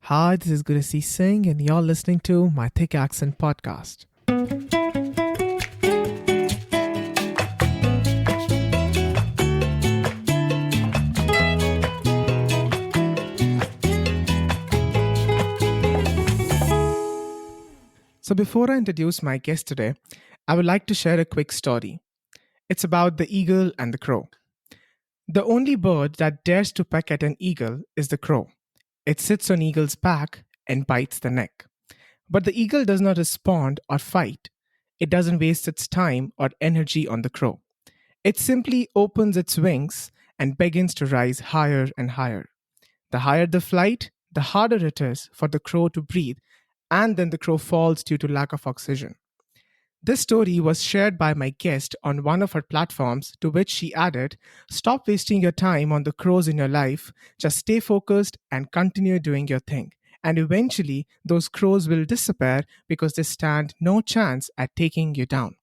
Hi, this is Gurasi Singh, and you're listening to my Thick Accent podcast. So, before I introduce my guest today, I would like to share a quick story. It's about the eagle and the crow. The only bird that dares to peck at an eagle is the crow. It sits on eagle's back and bites the neck. But the eagle does not respond or fight. It doesn't waste its time or energy on the crow. It simply opens its wings and begins to rise higher and higher. The higher the flight, the harder it is for the crow to breathe, and then the crow falls due to lack of oxygen. This story was shared by my guest on one of her platforms, to which she added, "Stop wasting your time on the crows in your life, just stay focused and continue doing your thing. And eventually, those crows will disappear because they stand no chance at taking you down."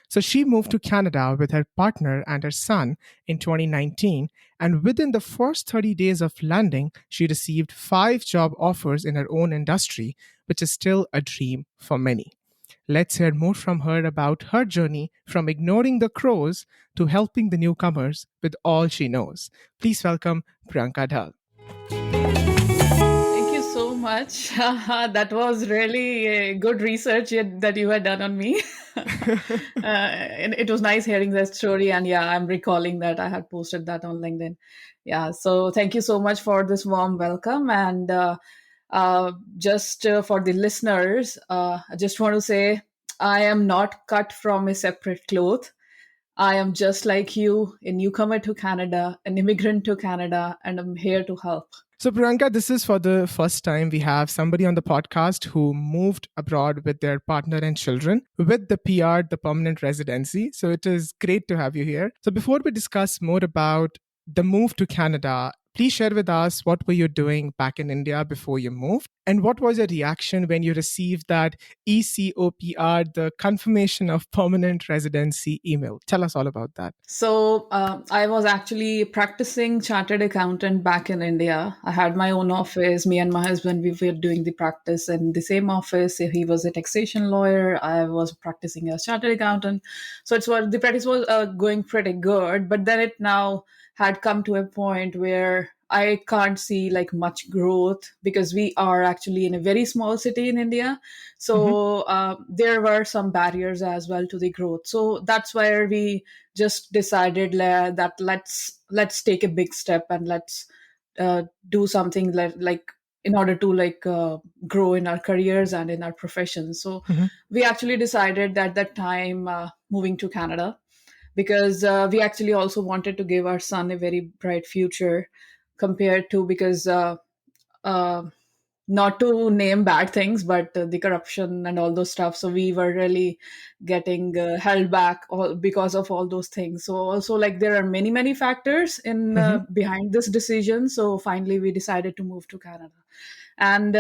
So she moved to Canada with her partner and her son in 2019, and within the first 30 days of landing, she received 5 job offers in her own industry, which is still a dream for many. Let's hear more from her about her journey from ignoring the crows to helping the newcomers with all she knows. Please welcome Priyanka Dhall. Thank you so much. That was really good research that you had done on me. And it was nice hearing that story. And yeah, I'm recalling that I had posted that on LinkedIn. Yeah, so thank you so much for this warm welcome. And just for the listeners, I just want to say I am not cut from a separate cloth. I am just like you, a newcomer to Canada, an immigrant to Canada, and I'm here to help. So, Priyanka, this is for the first time we have somebody on the podcast who moved abroad with their partner and children with the PR, the permanent residency. So, it is great to have you here. So, before we discuss more about the move to Canada, please share with us what were you doing back in India before you moved? And what was your reaction when you received that ECOPR, the confirmation of permanent residency email? Tell us all about that. So I was actually practicing chartered accountant back in India. I had my own office. Me and my husband, we were doing the practice in the same office. He was a taxation lawyer. I was practicing as chartered accountant. So it's what the practice was going pretty good. But then it now had come to a point where I can't see like much growth because we are actually in a very small city in India. So there were some barriers as well to the growth. So that's where we just decided that let's take a big step and let's do something like in order to grow in our careers and in our professions. So Mhm. we actually decided at that time moving to Canada because we actually also wanted to give our son a very bright future compared to because uh, not to name bad things, but the corruption and all those stuff. So we were really getting held back all because of all those things. So also like there are many factors in Mhm. behind this decision. So finally we decided to move to Canada, and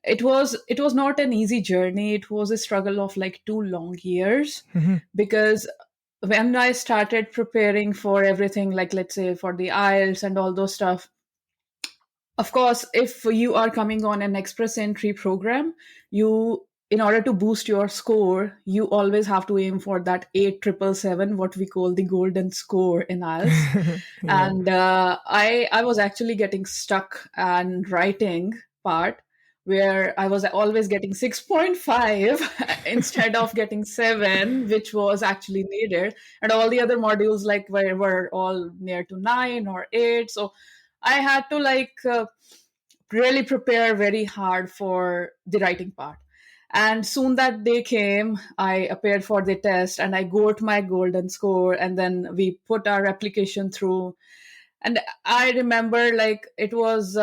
it was not an easy journey. It was a struggle of like 2 long years Mhm. because when I started preparing for everything, like let's say for the IELTS and all those stuff, of course, if you are coming on an express entry program, you in order to boost your score, you always have to aim for that 8777, what we call the golden score in IELTS. Yeah. And I was actually getting stuck and writing part where I was always getting 6.5 instead of getting 7, which was actually needed. And all the other modules like were all near to 9 or 8. So I had to really prepare very hard for the writing part. And soon that day came, I appeared for the test and I got my golden score. And then we put our application through. And I remember like it was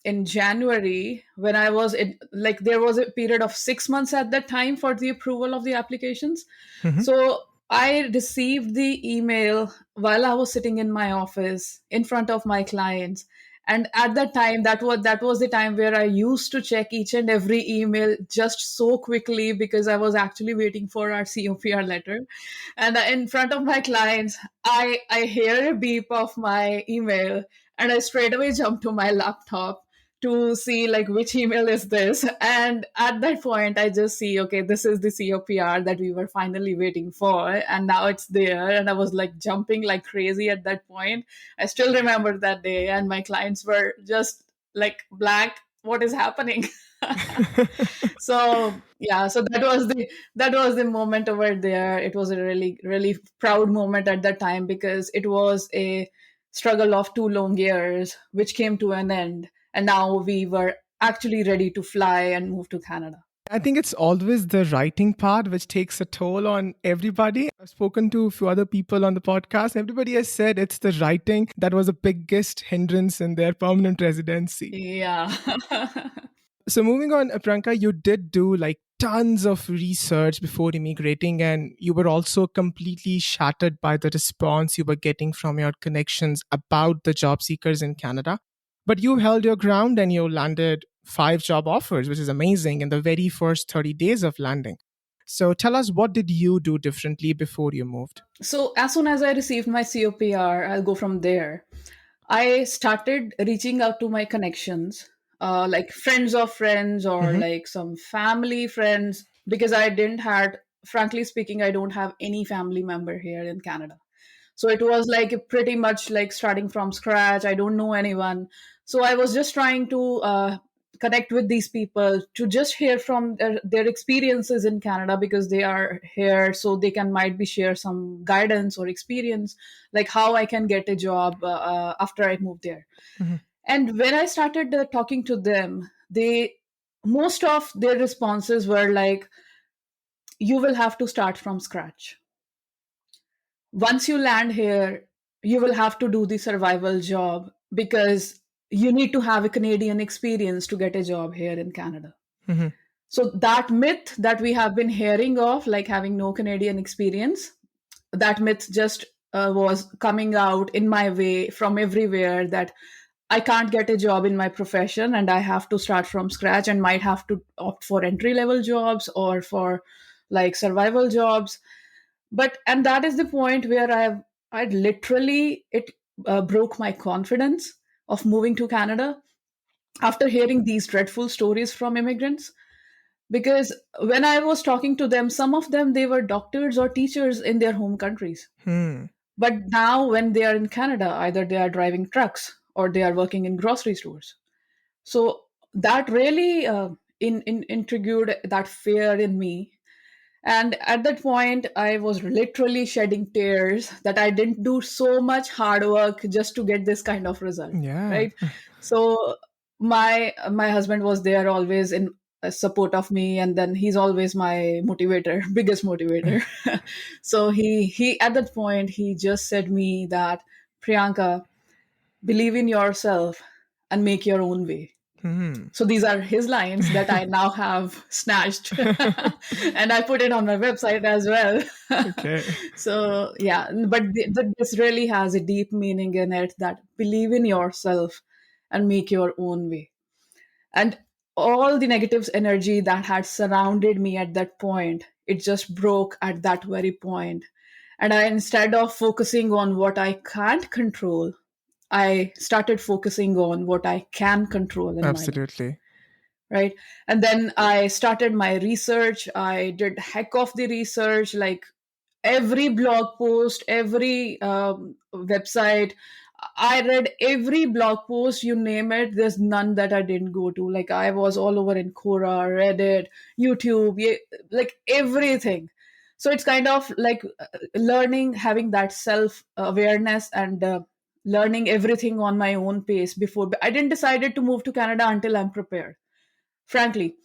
in January when I was in, like, there was a period of 6 months at that time for the approval of the applications. Mhm. So I received the email while I was sitting in my office in front of my clients. And at that time, that was the time where I used to check each and every email just so quickly because I was actually waiting for our COPR letter. And in front of my clients, I hear a beep of my email, and I straight away jump to my laptop, to see like which email is this. And at that point, I just see, okay, this is the COPR that we were finally waiting for. And now it's there. And I was like jumping like crazy at that point. I still remember that day. And my clients were just like blank. What is happening? So yeah, so that was the moment over there. It was a really really proud moment at that time, because it was a struggle of 2 long years which came to an end, and now we were actually ready to fly and move to Canada. I think it's always the writing part which takes a toll on everybody. I've spoken to a few other people on the podcast. Everybody has said it's the writing that was the biggest hindrance in their permanent residency. Yeah. So moving on, Priyanka, you did do like tons of research before immigrating, and you were also completely shattered by the response you were getting from your connections about the job seekers in Canada. But you held your ground and you landed 5 job offers, which is amazing in the very first 30 days of landing. So tell us, what did you do differently before you moved? So as soon as I received my COPR, I'll go from there. I started reaching out to my connections, like friends of friends or Hmm. like some family friends, because I didn't had, frankly speaking, I don't have any family member here in Canada. So it was like pretty much like starting from scratch. I don't know anyone. So I was just trying to connect with these people to just hear from their experiences in Canada, because they are here, so they can might be share some guidance or experience, like how I can get a job after I moved there. Hmm. And when I started talking to them, they most of their responses were like, you will have to start from scratch. Once you land here, you will have to do the survival job, because you need to have a Canadian experience to get a job here in Canada. Hmm. So that myth that we have been hearing of, like having no Canadian experience, that myth just was coming out in my way from everywhere, that I can't get a job in my profession and I have to start from scratch and might have to opt for entry level jobs or for like survival jobs. But and that is the point where I literally it broke my confidence of moving to Canada after hearing these dreadful stories from immigrants. Because when I was talking to them, some of them, they were doctors or teachers in their home countries, Hmm. but now when they are in Canada, either they are driving trucks or they are working in grocery stores. So that really intrigued that fear in me. And at that point, I was literally shedding tears that I didn't do so much hard work just to get this kind of result, Yeah. right? So my husband was there always in support of me, and then he's always my motivator, biggest motivator. So he at that point he just said me that, Priyanka, believe in yourself and make your own way. Hmm. So these are his lines that I now have snatched and I put it on my website as well. Okay. So yeah, but this really has a deep meaning in it, that believe in yourself and make your own way. And all the negative energy that had surrounded me at that point, it just broke at that very point. And I, instead of focusing on what I can't control, I started focusing on what I can control in my life, Absolutely. right? And then I started my research. I did heck of the research, like every blog post, every website. I read every blog post, you name it. There's none that I didn't go to. Like I was all over in Quora, Reddit, YouTube, like everything. So it's kind of like learning, having that self awareness, and learning everything on my own pace. Before I didn't decided to move to Canada until I'm prepared, frankly.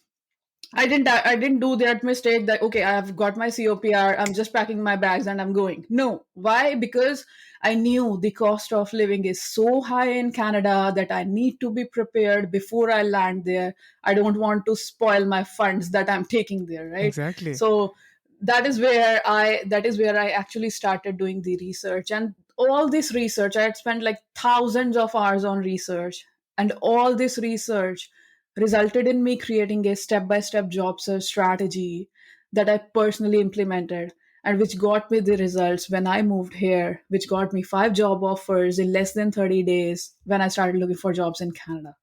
I didn't do that mistake that, okay, I've got my COPR, I'm just packing my bags and I'm going. No. Why? Because I knew the cost of living is so high in Canada that I need to be prepared before I land there. I don't want to spoil my funds that I'm taking there, right? Exactly. So that is where I actually started doing the research. And all this research, I had spent like thousands of hours on research, and all this research resulted in me creating a step by step job search strategy that I personally implemented, and which got me the results when I moved here, which got me 5 job offers in less than 30 days when I started looking for jobs in Canada.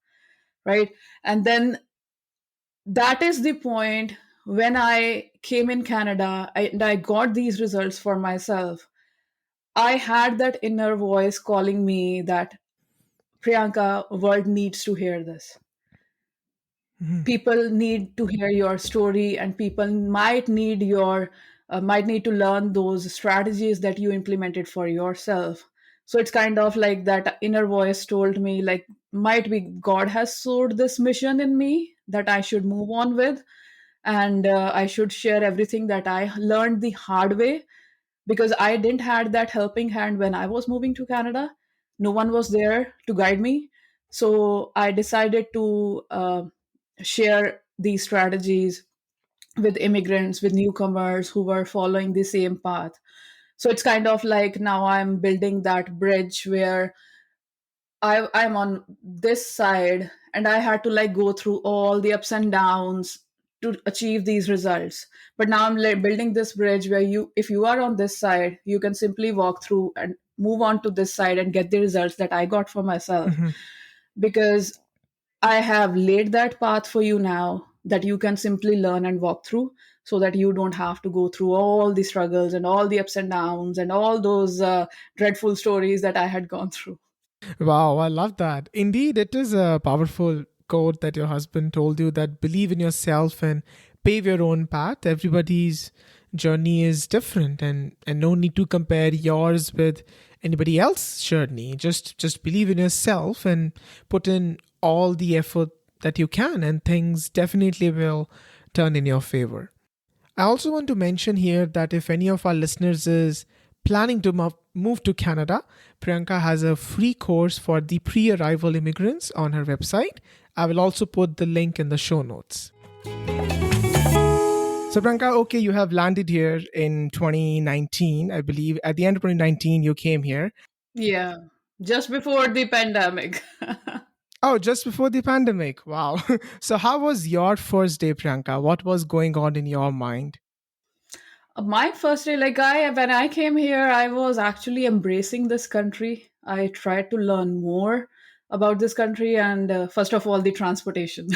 right? And then that is the point when I came in Canada and I got these results for myself. I had that inner voice calling me that Priyanka, world needs to hear this. Mhm. People need to hear your story, and people might need to learn those strategies that you implemented for yourself. So it's kind of like that inner voice told me, like, might be God has sowed this mission in me that I should move on with, and I should share everything that I learned the hard way, because I didn't had that helping hand when I was moving to Canada. No one was there to guide me. So I decided to share these strategies with immigrants, with newcomers who were following the same path. So it's kind of like now I'm building that bridge where I'm on this side and I had to like go through all the ups and downs to achieve these results. But now I'm like building this bridge where if you are on this side, you can simply walk through and move on to this side and get the results that I got for myself. Mhm. Because I have laid that path for you now that you can simply learn and walk through, so that you don't have to go through all the struggles and all the ups and downs and all those dreadful stories that I had gone through. Wow, I love that. Indeed, it is a powerful quote that your husband told you, that believe in yourself and pave your own path. Everybody's journey is different, and no need to compare yours with anybody else's journey. Just believe in yourself and put in all the effort that you can, and things definitely will turn in your favor. I also want to mention here that if any of our listeners is planning to move to Canada, Priyanka has a free course for the pre arrival immigrants on her website. I will also put the link in the show notes. So, Priyanka, okay, you have landed here in 2019, I believe. At the end of 2019, you came here. Yeah, just before the pandemic. Oh, just before the pandemic. Wow. So, how was your first day, Priyanka? What was going on in your mind? My first day, like I when I came here, I was actually embracing this country. I tried to learn more about this country, and first of all, the transportation,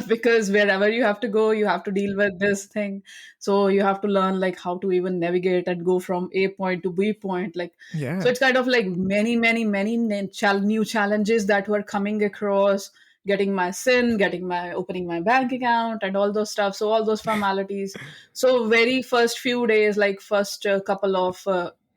because wherever you have to go, you have to deal with this thing. So you have to learn like how to even navigate and go from A point to B point. Like, so Yeah. it's kind of like many new challenges that were coming across. Getting my SIN, getting my opening my bank account, and all those stuff. So all those formalities. So very first few days, like first couple of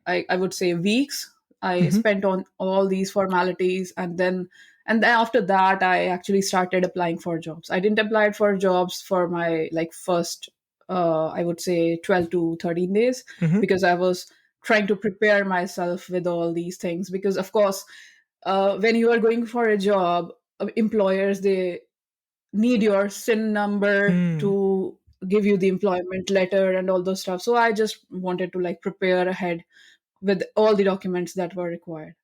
I would say weeks, I Hmm. spent on all these formalities, and then after that I actually started applying for jobs. I didn't apply for jobs for my like first I would say 12 to 13 days, Hmm. because I was trying to prepare myself with all these things, because of course when you are going for a job, employers, they need your SIN number Hmm. to give you the employment letter and all those stuff. So I just wanted to like prepare ahead with all the documents that were required.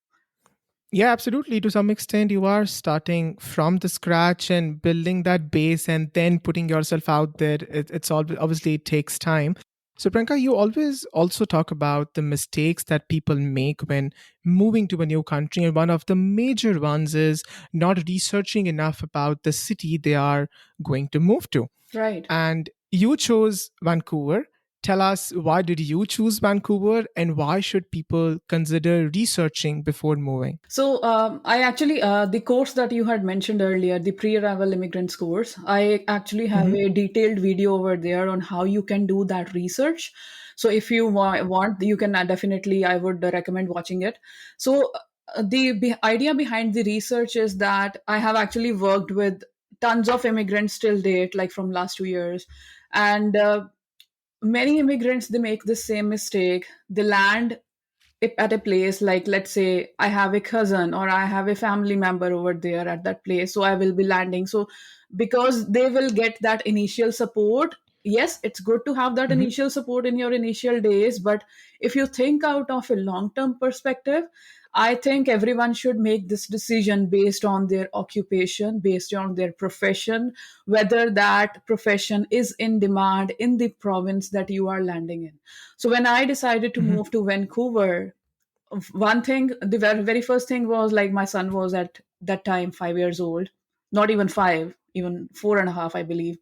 Yeah, absolutely. To some extent, you are starting from the scratch and building that base and then putting yourself out there. It's all obviously it takes time. So, Priyanka, you always also talk about the mistakes that people make when moving to a new country. And one of the major ones is not researching enough about the city they are going to move to. Right. And you chose Vancouver. Tell us, why did you choose Vancouver, and why should people consider researching before moving? So I actually the course that you had mentioned earlier, the pre-arrival immigrants course, I actually have Hmm. a detailed video over there on how you can do that research. So if you want, you can definitely, I would recommend watching it. So the idea behind the research is that I have actually worked with tons of immigrants till date, like from last 2 years, and many immigrants, they make the same mistake. They land at a place, like let's say I have a cousin or I have a family member over there at that place, so I will be landing. So because they will get that initial support, yes, it's good to have that Hmm. initial support in your initial days, but if you think out of a long term perspective, I think everyone should make this decision based on their occupation, based on their profession, whether that profession is in demand in the province that you are landing in. So when I decided to Hmm. move to Vancouver, one thing, the very first thing was like my son was at that time 5 years old. not even 5, even 4.5, I believe.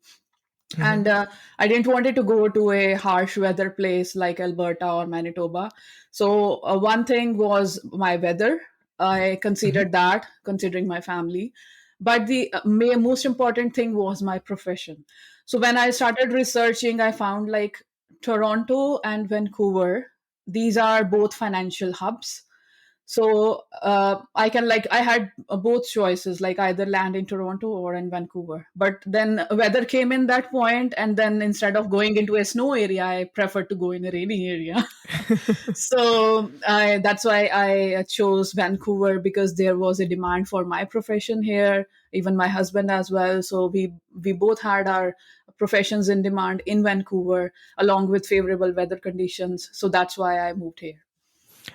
Hmm. And I didn't want it to go to a harsh weather place like Alberta or Manitoba. So one thing was my weather. I Hmm. considered that, considering my family. But the most important thing was my profession. So when I started researching, I found like Toronto and Vancouver, these are both financial hubs. So I can, like, I had both choices, like either land in Toronto or in Vancouver. But then weather came in that point, and then instead of going into a snow area, I preferred to go in a rainy area. So that's why I chose Vancouver, because there was a demand for my profession here, even my husband as well. So we both had our professions in demand in Vancouver, along with favorable weather conditions. So that's why I moved here.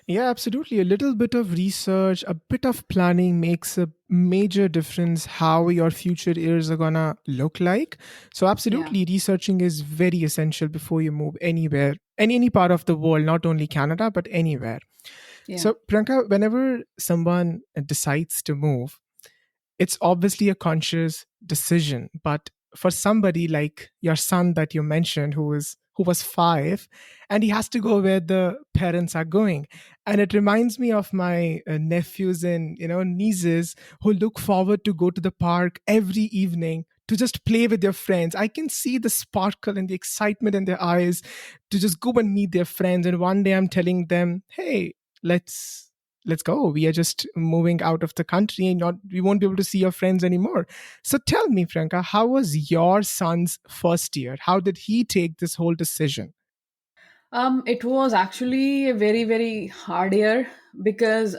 Yeah, absolutely. A little bit of research, a bit of planning makes a major difference how your future years are gonna look like. So Yeah, absolutely, researching is very essential before you move anywhere, any part of the world, not only Canada, but anywhere. yeah. So Priyanka, whenever someone decides to move, it's obviously a conscious decision, but for somebody like your son that you mentioned, who was 5, and he has to go where the parents are going, and it reminds me of my nephews and nieces who look forward to go to the park every evening to just play with their friends. I can see the sparkle and the excitement in their eyes to just go and meet their friends. And one day I'm telling them, hey, let's go, we are just moving out of the country, and not we won't be able to see your friends anymore. So tell me, Franca, how was your son's first year? How did he take this whole decision? It was actually a very, very hard year, because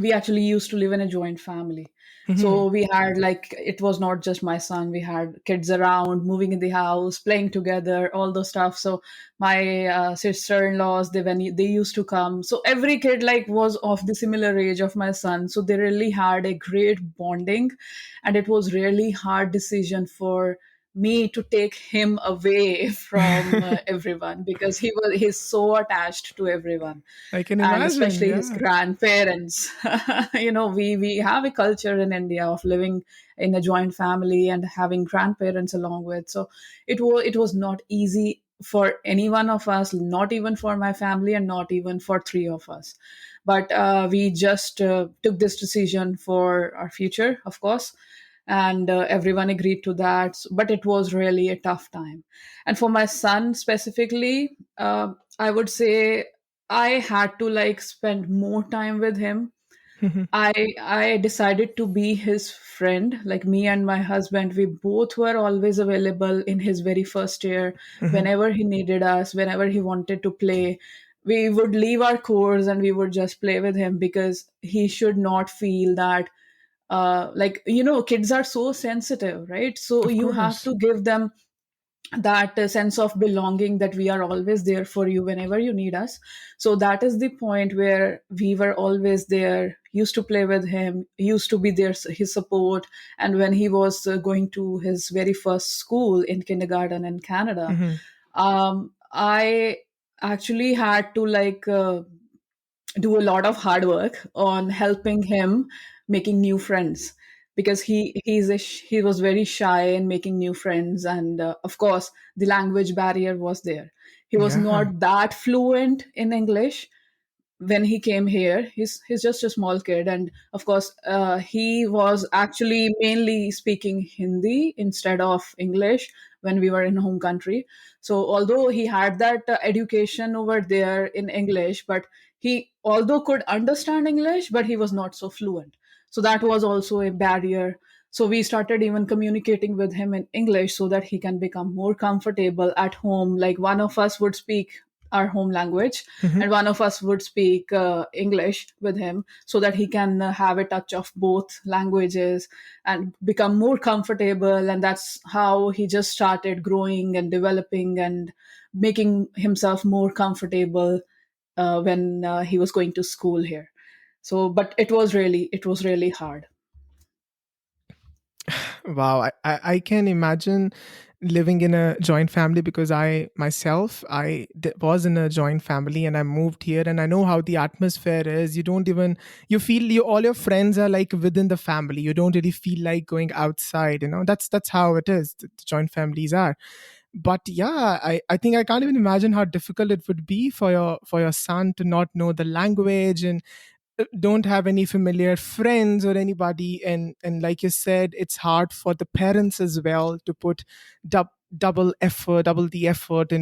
we actually used to live in a joint family. Hmm. So we had, like, it was not just my son. We had kids around, moving in the house, playing together, all those stuff. So my sister-in-laws, they used to come. So every kid like was of the similar age of my son. So they really had a great bonding, and it was really hard decision for me to take him away from everyone, because he's so attached to everyone, I can and imagine, especially his yeah. grandparents. We have a culture in India of living in a joint family and having grandparents along with. So it was not easy for any one of us, not even for my family, and not even for three of us. But we just took this decision for our future, of course, and everyone agreed to that. But it was really a tough time. And for my son specifically, I would say I had to like spend more time with him. Hmm. I decided to be his friend. Like, me and my husband, we both were always available in his very first year. Hmm. Whenever he needed us, whenever he wanted to play, we would leave our chores and we would just play with him, because he should not feel that like, kids are so sensitive, right? So Of you have course. to give them that sense of belonging, that we are always there for you whenever you need us. So that is the point where we were always there, used to play with him, used to be there, his support. And when he was going to his very first school in kindergarten in Canada, Hmm. I actually had to like do a lot of hard work on helping him making new friends, because he was very shy in making new friends. And of course the language barrier was there. He was Yeah. not that fluent in English when he came here. He's just a small kid, and of course he was actually mainly speaking Hindi instead of English when we were in home country. So although he had that education over there in English, but he although could understand English, but he was not so fluent. So that was also a barrier. So we started even communicating with him in English, so that he can become more comfortable at home. Like, one of us would speak our home language, Hmm. and one of us would speak English with him, so that he can have a touch of both languages and become more comfortable. And that's how he just started growing and developing and making himself more comfortable when he was going to school here. So, but it was really hard. Wow, I can imagine living in a joint family, because I myself was in a joint family and I moved here, and I know how the atmosphere is. You don't even, you feel you, all your friends are like within the family. You don't really feel like going outside. That's how it is. The joint families are. But yeah, I think I can't even imagine how difficult it would be for your son to not know the language and don't have any familiar friends or anybody. And like you said, it's hard for the parents as well to put double the effort,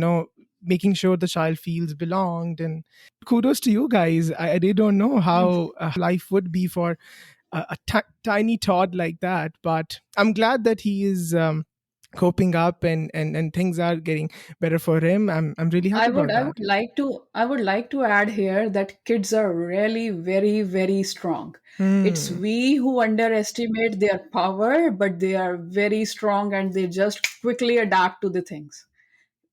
making sure the child feels belonged. And kudos to you guys. I really don't know how life would be for tiny Todd like that, but I'm glad that he is coping up, and things are getting better for him. I'm really happy about that. I would like to add here that kids are really very very strong. It's Hmm. we who underestimate their power, but they are very strong and they just quickly adapt to the things.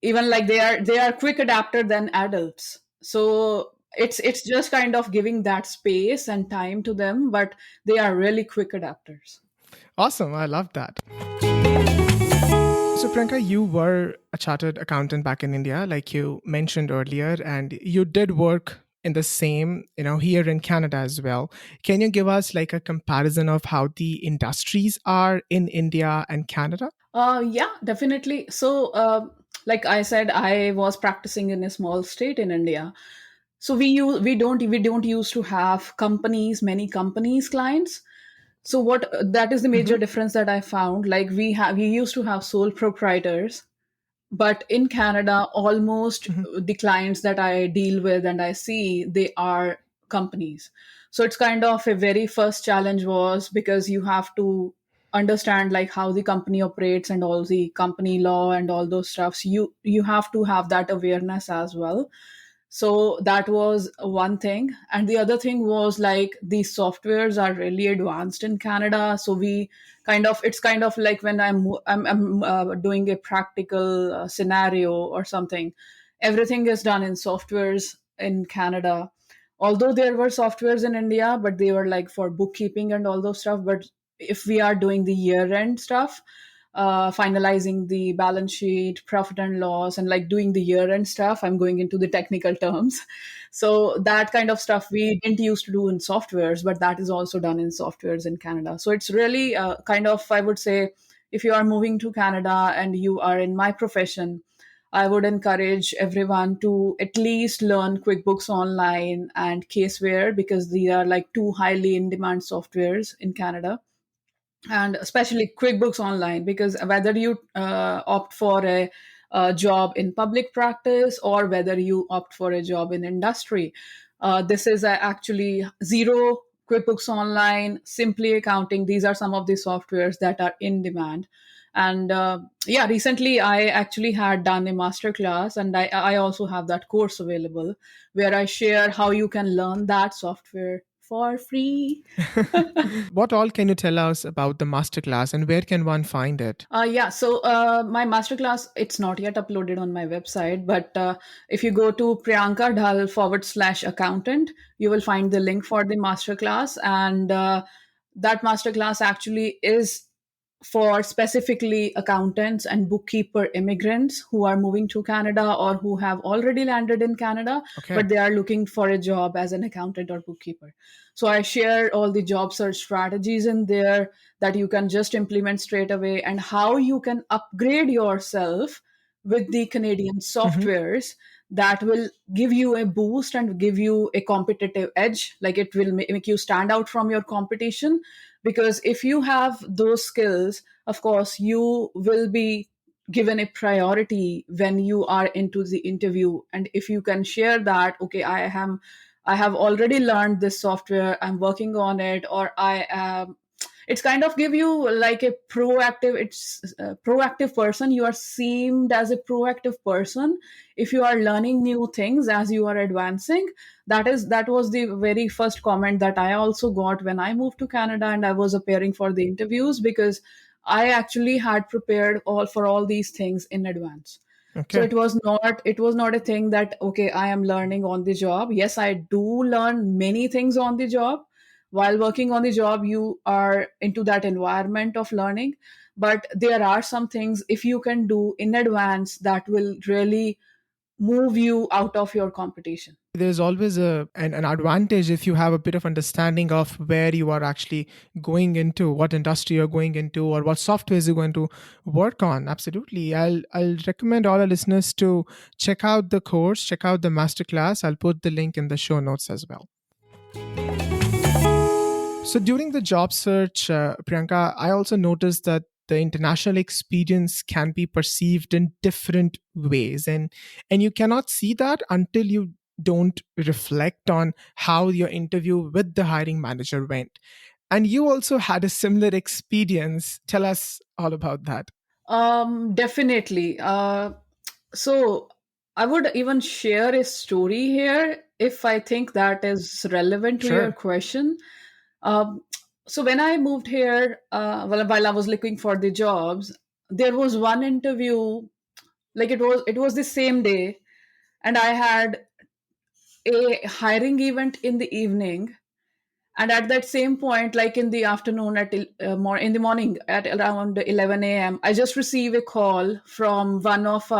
Even like they are quick adapter than adults. So it's just kind of giving that space and time to them, but they are really quick adapters. Awesome. I love that. So, Priyanka, you were a chartered accountant back in India, like you mentioned earlier, and you did work in the same, here in Canada as well. Can you give us like a comparison of how the industries are in India and Canada? Yeah, definitely. So, like I said, I was practicing in a small state in India. So we don't used to have many companies clients. So what that is the Hmm. major difference that I found. Like we used to have sole proprietors, but in Canada, almost Hmm. the clients that I deal with and I see, they are companies. So it's kind of a very first challenge was because you have to understand like how the company operates and all the company law and all those stuffs. You have to have that awareness as well. So that was one thing. And the other thing was like these softwares are really advanced in Canada. So we it's kind of like when I'm doing a practical scenario or something, everything is done in softwares in Canada. Although there were softwares in India, but they were like for bookkeeping and all those stuff. But if we are doing the year end stuff, finalizing the balance sheet, profit and loss, and like doing the year end stuff. I'm going into the technical terms. So that kind of stuff we didn't used to do in softwares, but that is also done in softwares in Canada. So it's really I would say, if you are moving to Canada and you are in my profession, I would encourage everyone to at least learn QuickBooks Online and Caseware because these are like two highly in demand softwares in Canada, and especially QuickBooks Online, because whether you opt for a job in public practice or whether you opt for a job in industry, this is actually zero. QuickBooks Online, Simply Accounting, these are some of the softwares that are in demand. And yeah, recently I actually had done a master class, and I also have that course available where I share how you can learn that software for free. What all can you tell us about the masterclass, and where can one find it? Yeah, so my masterclass, it's not yet uploaded on my website, but if you go to Priyanka Dhall /accountant, you will find the link for the masterclass. And that masterclass actually is for specifically accountants and bookkeeper immigrants who are moving to Canada or who have already landed in Canada, Okay. but they are looking for a job as an accountant or bookkeeper. So I share all the job search strategies in there that you can just implement straight away, and how you can upgrade yourself with the Canadian Hmm. softwares that will give you a boost and give you a competitive edge. Like it will make you stand out from your competition, because if you have those skills, of course you will be given a priority when you are into the interview. And if you can share that, okay, I have already learned this software, I'm working on it, or I am, it's kind of give you like a proactive, it's a proactive person. You are seemed as a proactive person if you are learning new things as you are advancing. That was the very first comment that I also got when I moved to Canada and I was appearing for the interviews, because I actually had prepared all these things in advance. So Okay. it was not a thing that okay, I am learning on the job. Yes, I do learn many things on the job, while working on the job you are into that environment of learning, but there are some things if you can do in advance that will really move you out of your competition. There's always an advantage if you have a bit of understanding of where you are actually going into, what industry you're going into, or what softwares you're going to work on. Absolutely. I'll recommend all our listeners to check out the course, check out the masterclass. I'll put the link in the show notes as well. So during the job search, Priyanka, I also noticed that the international experience can be perceived in different ways, and you cannot see that until you don't reflect on how your interview with the hiring manager went. And you also had a similar experience. Tell us all about that. Definitely. So I would even share a story here if I think that is relevant to your Sure. question. Um, so when I moved here, while I was looking for the jobs, there was one interview. Like it was the same day, and I had a hiring event in the evening, and at that same point, like in the afternoon more in the morning at around 11 a.m., I just received a call from one of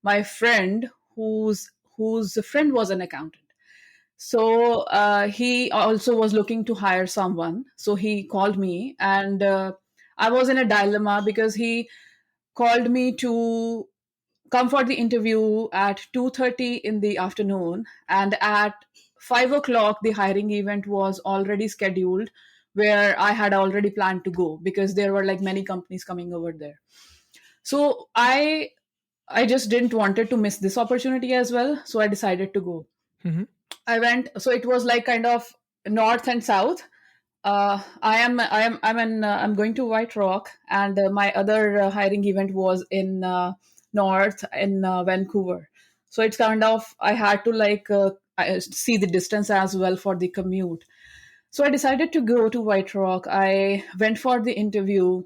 my friend whose friend was an accountant. So he also was looking to hire someone, so he called me, and I was in a dilemma because he called me to come for the interview at 2:30 in the afternoon, and at 5 o'clock the hiring event was already scheduled, where I had already planned to go because there were like many companies coming over there. So I just didn't wanted to miss this opportunity as well, so I decided to go. Hmm. I went, so it was like kind of north and south. I'm going to White Rock, and my other hiring event was in north in Vancouver. So it's kind of I had to see the distance as well for the commute. So I decided to go to White Rock. I went for the interview.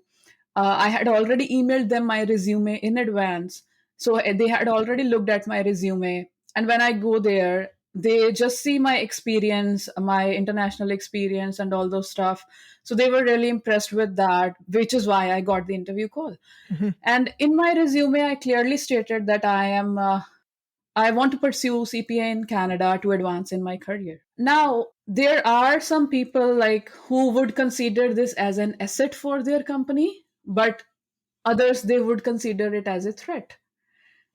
I had already emailed them my resume in advance. So they had already looked at my resume. And when I go there, they just see my experience, my international experience, and all those stuff. So they were really impressed with that, which is why I got the interview call. Hmm. And in my resume, I clearly stated that I want to pursue CPA in Canada to advance in my career. Now, there are some people like who would consider this as an asset for their company, but others they would consider it as a threat.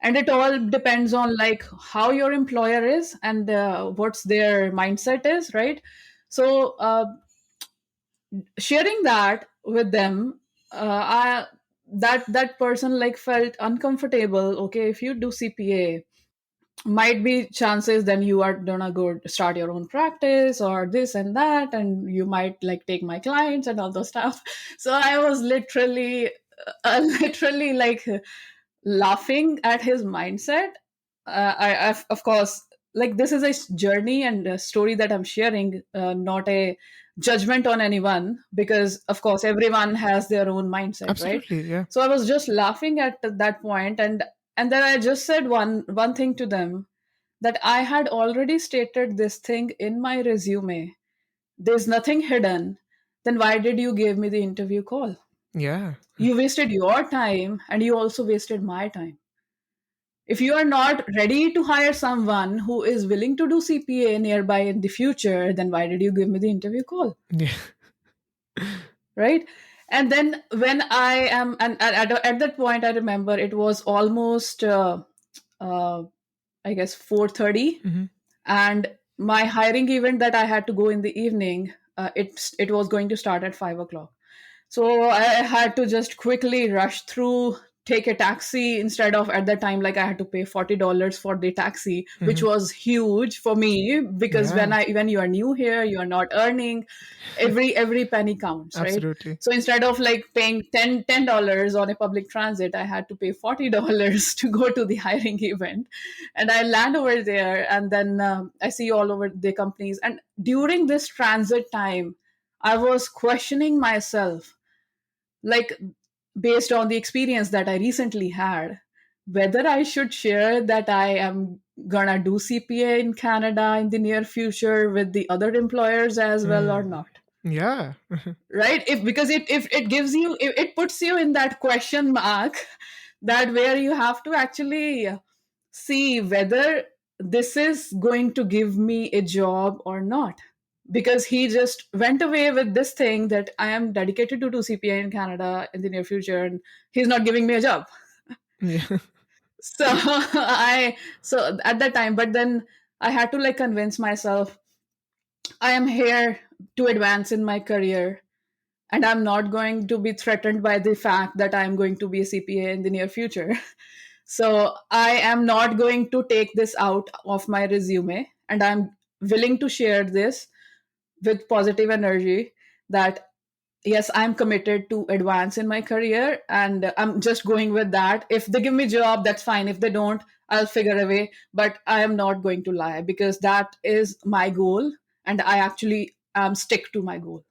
And it all depends on like how your employer is and what's their mindset is, right? So sharing that with them, that person like felt uncomfortable. Okay, if you do CPA, might be chances then you are gonna go start your own practice or this and that, and you might like take my clients and all those stuff. So I was literally literally like laughing at his mindset. Of course, like this is a journey and a story that I'm sharing, not a judgment on anyone, because of course everyone has their own mindset, right? Absolutely. Yeah. So I was just laughing at that point, and then I just said one thing to them, that I had already stated this thing in my resume. There's nothing hidden. Then why did you give me the interview call? Yeah. You wasted your time and you also wasted my time. If you are not ready to hire someone who is willing to do CPA nearby in the future, then why did you give me the interview call? Yeah. Right? And then when I am, and at that point, I remember it was almost, uh, I guess, 4:30, Hmm. and my hiring event that I had to go in the evening, it was going to start at 5 o'clock. So I had to just quickly rush through, take a taxi instead of at that time, like I had to pay $40 for the taxi, which Hmm. was huge for me because Yeah. when you are new here, you are not earning. Every penny counts, right? Absolutely. So instead of like paying $10 on a public transit, I had to pay $40 to go to the hiring event. And I land over there, and then I see all over the companies. And during this transit time, I was questioning myself, like based on the experience that I recently had, whether I should share that I am gonna do CPA in Canada in the near future with the other employers as well or Mm. not. Yeah. right? If because if it gives you, it puts you in that question mark, that where you have to actually see whether this is going to give me a job or not. Because he just went away with this thing that I am dedicated to do CPA in Canada in the near future, and he's not giving me a job. Yeah. So so at that time, but then I had to like convince myself I am here to advance in my career, and I'm not going to be threatened by the fact that I'm going to be a CPA in the near future. So I am not going to take this out of my resume, and I'm willing to share this with positive energy that yes, I'm committed to advance in my career, and I'm just going with that. If they give me job, that's fine. If they don't, I'll figure a way. But I am not going to lie, because that is my goal, and I actually stick to my goal.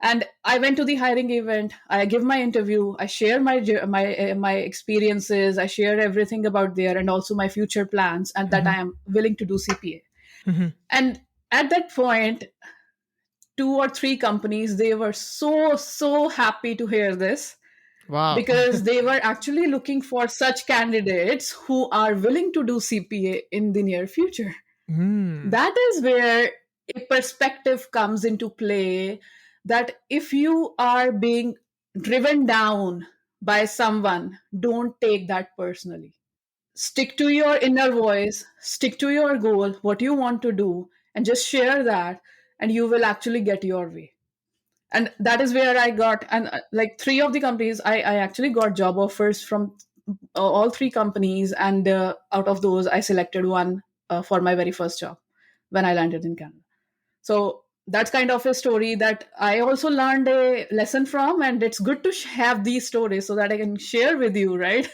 And I went to the hiring event, I give my interview, I share my experiences, I share everything about there, and also my future plans, and that I Mhm. am willing to do CPA. Mhm. And at that point, two or three companies, they were so happy to hear this, Wow. because they were actually looking for such candidates who are willing to do CPA in the near future. Mm. That is where a perspective comes into play, that if you are being driven down by someone, don't take that personally. Stick to your inner voice, stick to your goal, what you want to do, and just share that, and you will actually get your way. And that is where I got, and like three of the companies, I actually got job offers from all three companies, and out of those I selected one for my very first job when I landed in Canada. So that's kind of a story that I also learned a lesson from, and it's good to have these stories so that I can share with you, right?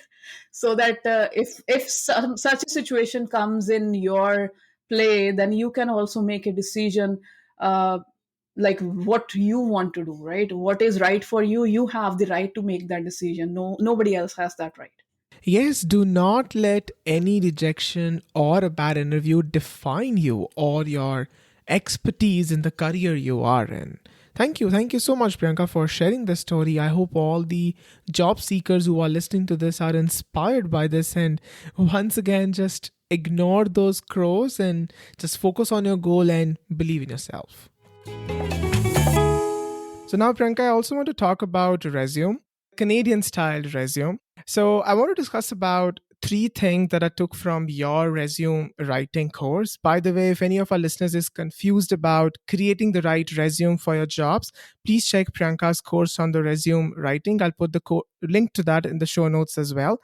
So that if such a situation comes in your play, then you can also make a decision, uh, like what you want to do, right? What is right for you? You have the right to make that decision. No, nobody else has that right. Yes, do not let any rejection or a bad interview define you or your expertise in the career you are in. Thank you. Thank you so much, Priyanka, for sharing this story. I hope all the job seekers who are listening to this are inspired by this. And once again, just ignore those crows and just focus on your goal and believe in yourself. So now, Priyanka, I also want to talk about resume, Canadian styled resume. So I want to discuss about three things that I took from your resume writing course. By the way, if any of our listeners is confused about creating the right resume for your jobs, please check Priyanka's course on the resume writing. I'll put the link to that in the show notes as well.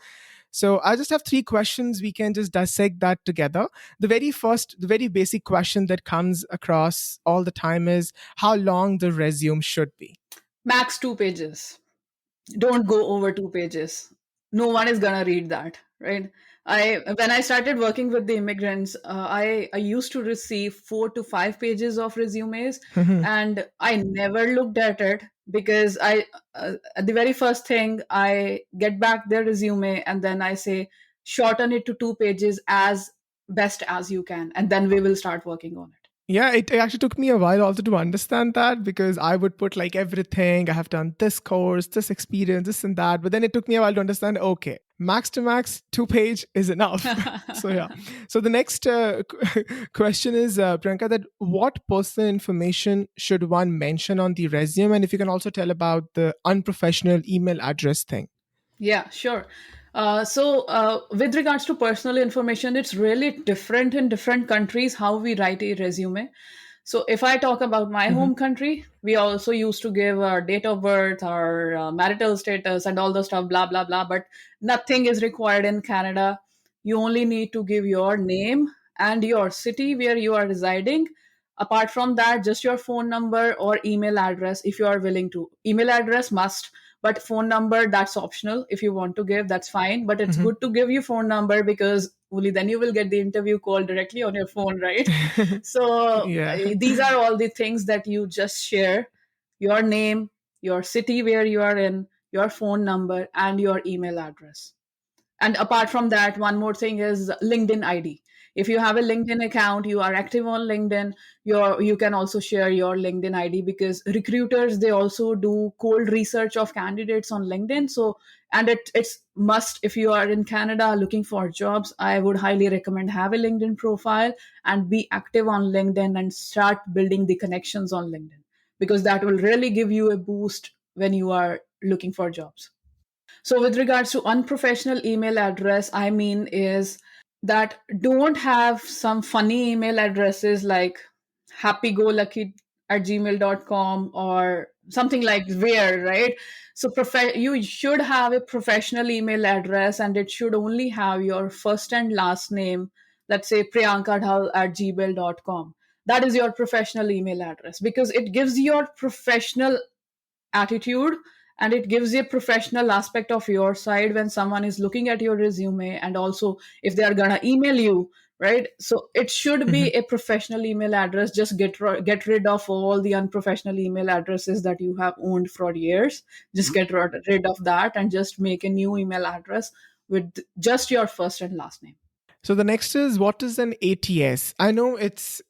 So I just have three questions. We can just dissect that together. The very first, the very basic question that comes across all the time is how long the resume should be. Max 2 pages. Don't go over 2 pages. No one is gonna read that, right? I When I started working with the immigrants, I used to receive 4 to 5 pages of resumes, and I never looked at it, because I the very first thing, I get back their resume, and then I say shorten it to 2 pages as best as you can, and then we will start working on it. Yeah, it actually took me a while also to understand that because I would put like everything. I have done this course, this experience, this and that. But then it took me a while to understand okay, max to max, 2 page is enough. So, yeah. So, the next question is, Priyanka, that what personal information should one mention on the resume? And if you can also tell about the unprofessional email address thing. Yeah, sure. With regards to personal information, it's really different in different countries how we write a resume. So, if I talk about my home country, we also used to give our date of birth, our marital status, and all the stuff, blah, blah, blah. But nothing is required in Canada. You only need to give your name and your city where you are residing. Apart from that, just your phone number or email address if you are willing to. Email address must, but phone number, that's optional. If you want to give, that's fine, but it's good to give your phone number, because only then you will get the interview call directly on your phone, right? So Yeah. these are all the things that you just share: your name, your city where you are in, your phone number, and your email address. And apart from that, one more thing is LinkedIn ID. If you have a LinkedIn account, you are active on LinkedIn, you can also share your LinkedIn ID, because recruiters, they also do cold research of candidates on LinkedIn. So, and it's must, if you are in Canada looking for jobs, I would highly recommend have a LinkedIn profile and be active on LinkedIn and start building the connections on LinkedIn, because that will really give you a boost when you are looking for jobs. So, with regards to unprofessional email address, I mean is that don't have some funny email addresses like happygolucky at gmail.com or something like where, right? So, you should have a professional email address, and it should only have your first and last name. Let's say Priyanka Dhall at gmail.com. That is your professional email address, because it gives your professional attitude, and it gives a professional aspect of your side when someone is looking at your resume, and also if they are gonna email you, right? So it should be Mhm. a professional email address. Just get rid of all the unprofessional email addresses that you have owned for years. Just get rid of that and just make a new email address with just your first and last name. So the next is, what is an ATS? I know it's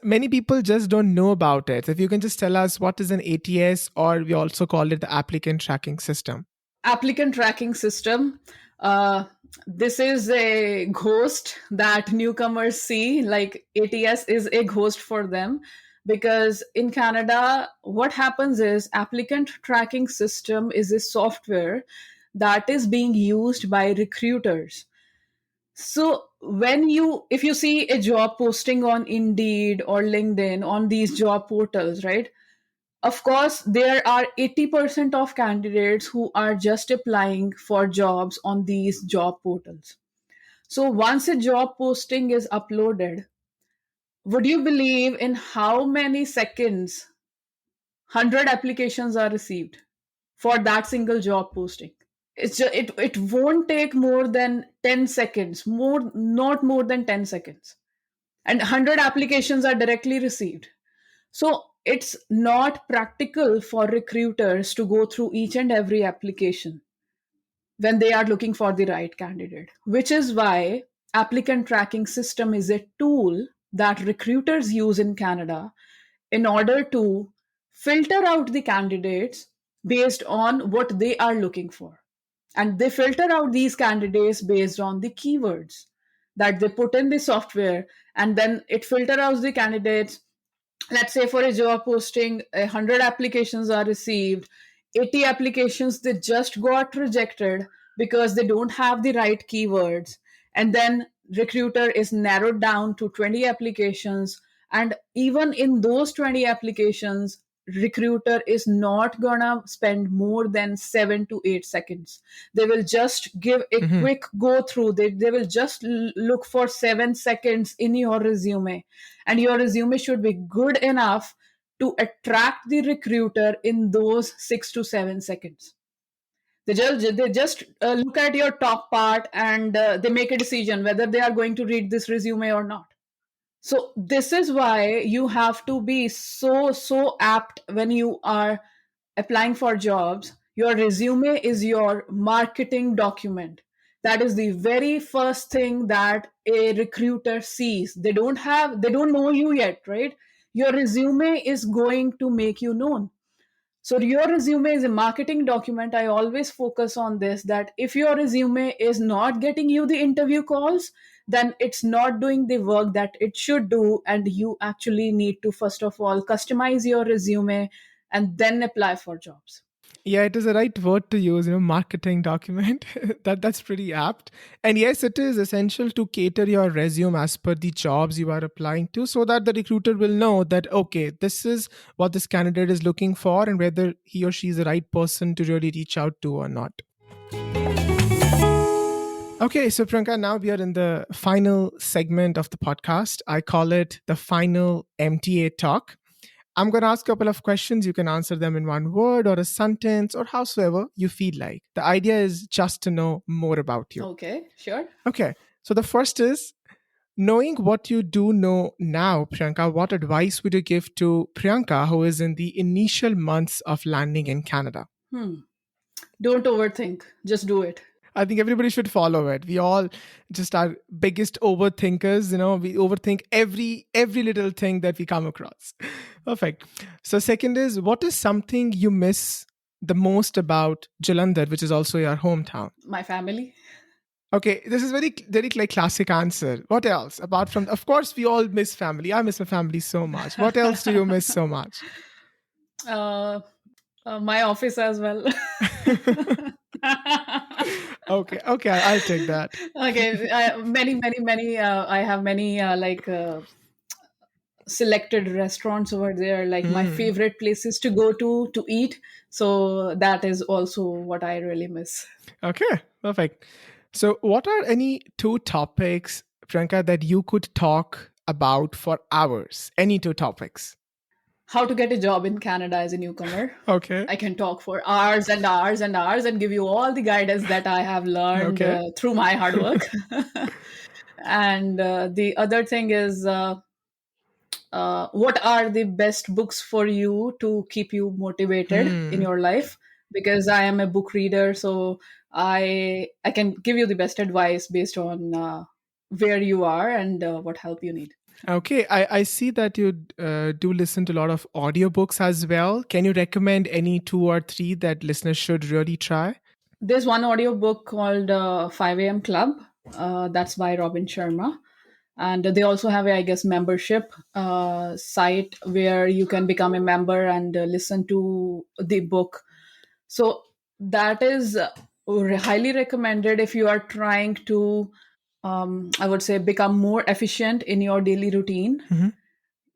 many people just don't know about it. If you can just tell us what is an ATS, or we also call it the applicant tracking system. Applicant tracking system. Uh, this is a ghost that newcomers see. Like ATS is a ghost for them, because in Canada, what happens is applicant tracking system is a software that is being used by recruiters. So when if you see a job posting on Indeed or LinkedIn, on these job portals, right? Of course, there are 80% of candidates who are just applying for jobs on these job portals. So once a job posting is uploaded, would you believe in how many seconds 100 applications are received for that single job posting? It won't take more than 10 seconds, not more than 10 seconds. And 100 applications are directly received. So it's not practical for recruiters to go through each and every application when they are looking for the right candidate, which is why applicant tracking system is a tool that recruiters use in Canada in order to filter out the candidates based on what they are looking for. And they filter out these candidates based on the keywords that they put in the software, and then it filter out the candidates. Let's say for a job posting, 100 applications are received, 80 applications they just got rejected because they don't have the right keywords, and then recruiter is narrowed down to 20 applications, and even in those 20 applications, recruiter is not gonna spend more than 7 to 8 seconds. They will just give a Mhm. quick go through. They will just look for 7 seconds in your resume, and your resume should be good enough to attract the recruiter in those 6 to 7 seconds. They just look at your top part, and they make a decision whether they are going to read this resume or not. So this is why you have to be so apt when you are applying for jobs. Your resume is your marketing document. That is the very first thing that a recruiter sees. They don't know you yet, right? Your resume is going to make you known. So your resume is a marketing document. I always focus on this, that if your resume is not getting you the interview calls, then it's not doing the work that it should do. And you actually need to, first of all, customize your resume and then apply for jobs. Yeah, it is the right word to use, marketing document. That's pretty apt. And yes, it is essential to cater your resume as per the jobs you are applying to, so that the recruiter will know that, okay, this is what this candidate is looking for, and whether he or she is the right person to really reach out to or not. Okay, so Priyanka, now we are in the final segment of the podcast. I call it the final MTA talk. I'm going to ask a couple of questions. You can answer them in one word or a sentence or howsoever you feel like. The idea is just to know more about you. Okay, sure. Okay, so the first is, knowing what you do know now, Priyanka, what advice would you give to Priyanka, who is in the initial months of landing in Canada? Hmm. Don't overthink, just do it. I think everybody should follow it. We all just are biggest overthinkers. We overthink every little thing that we come across. Perfect. So second is, what is something you miss the most about Jalandhar, which is also your hometown? My family. Okay, this is very very like classic answer. What else apart from? Of course, we all miss family. I miss my family so much. What else do you miss so much? uh, my office as well. Okay, okay, I'll take that. Okay, many. I have many selected restaurants over there, like my Hmm. favorite places to go to eat. So that is also what I really miss. Okay, perfect. So, what are any two topics, Priyanka, that you could talk about for hours? Any two topics? How to get a job in Canada as a newcomer. Okay, I can talk for hours and hours and hours and give you all the guidance that I have learned okay. through my hard work. And the other thing is, what are the best books for you to keep you motivated in Hmm. your life? Because I am a book reader, so I can give you the best advice based on where you are and what help you need. Okay, I see that you do listen to a lot of audiobooks as well. Can you recommend any two or three that listeners should really try? There's one audio book called 5 a.m. Club. That's by Robin Sharma. And they also have a, I guess, membership site where you can become a member and listen to the book. So that is highly recommended if you are trying to, I would say, become more efficient in your daily routine, Hmm.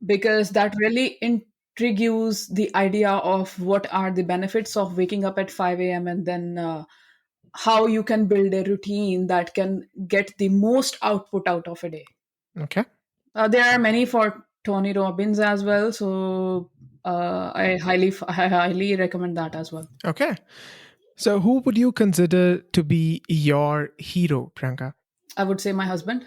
because that really intrigues the idea of what are the benefits of waking up at 5 a.m. and then how you can build a routine that can get the most output out of a day. Okay, There are many for Tony Robbins as well, so I highly recommend that as well. okay. So, who would you consider to be your hero, Priyanka? I would say my husband.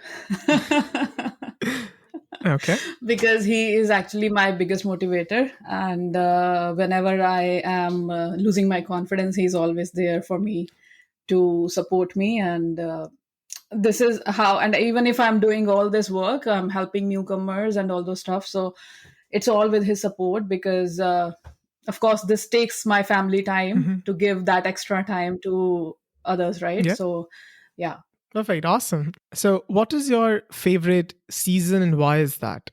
Okay. Because he is actually my biggest motivator, and whenever I am losing my confidence, he's always there for me to support me. And this is how, and even if I'm doing all this work, I'm helping newcomers and all those stuff, so it's all with his support. Because of course this takes my family time Hmm. to give that extra time to others, right? Yeah. So yeah. Perfect. Awesome. So, what is your favorite season and why is that?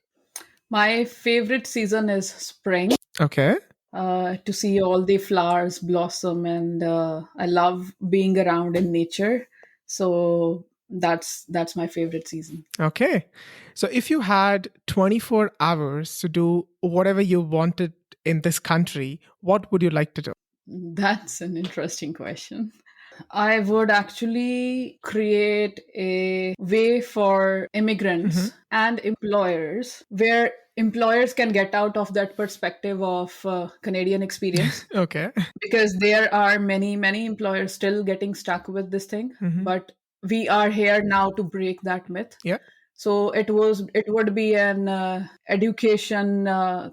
My favorite season is spring, Okay. to see all the flowers blossom, and I love being around in nature. So that's my favorite season. Okay. So, if you had 24 hours to do whatever you wanted in this country, what would you like to do? That's an interesting question. I would actually create a way for Hmm. immigrants and employers where employers can get out of that perspective of Canadian experience, Okay. because there are many employers still getting stuck with this thing. Hmm. But we are here now to break that myth. Yeah. So it would be an education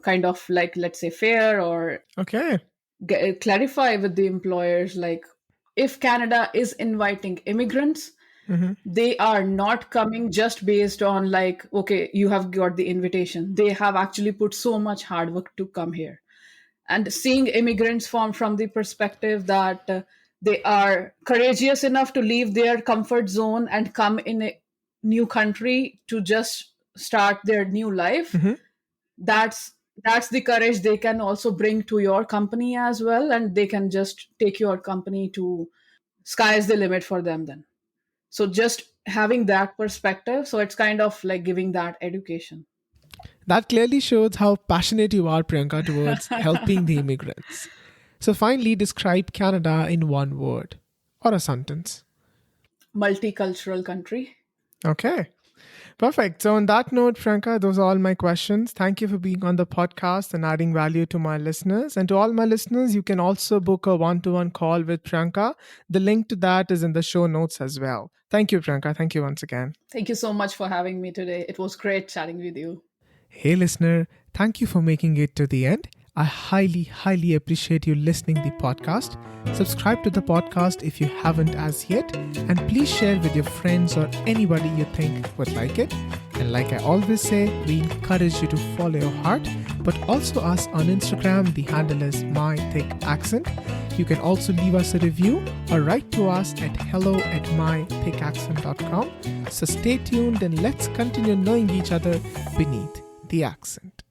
kind of, like, let's say, fair, or Okay. clarify with the employers, like, if Canada is inviting immigrants, Hmm. they are not coming just based on, like, okay, you have got the invitation. They have actually put so much hard work to come here. And seeing immigrants from the perspective that they are courageous enough to leave their comfort zone and come in a new country to just start their new life, Hmm. that's that's the courage they can also bring to your company as well, and they can just take your company to sky is the limit for them then. So just having that perspective, so it's kind of like giving that education. That clearly shows how passionate you are, Priyanka, towards helping the immigrants. So, finally, describe Canada in one word or a sentence. Multicultural country. Okay. Perfect. So, on that note, Priyanka, those are all my questions. Thank you for being on the podcast and adding value to my listeners. And to all my listeners, you can also book a one to one call with Priyanka. The link to that is in the show notes as well. Thank you, Priyanka. Thank you once again. Thank you so much for having me today. It was great chatting with you. Hey, listener, thank you for making it to the end. I highly appreciate you listening the podcast. Subscribe to the podcast if you haven't as yet, and please share with your friends or anybody you think would like it. And like I always say, we encourage you to follow your heart, but also us on Instagram. The handle is mythicaccent. You can also leave us a review or write to us at hello@mythicaccent.com. So stay tuned and let's continue knowing each other beneath the accent.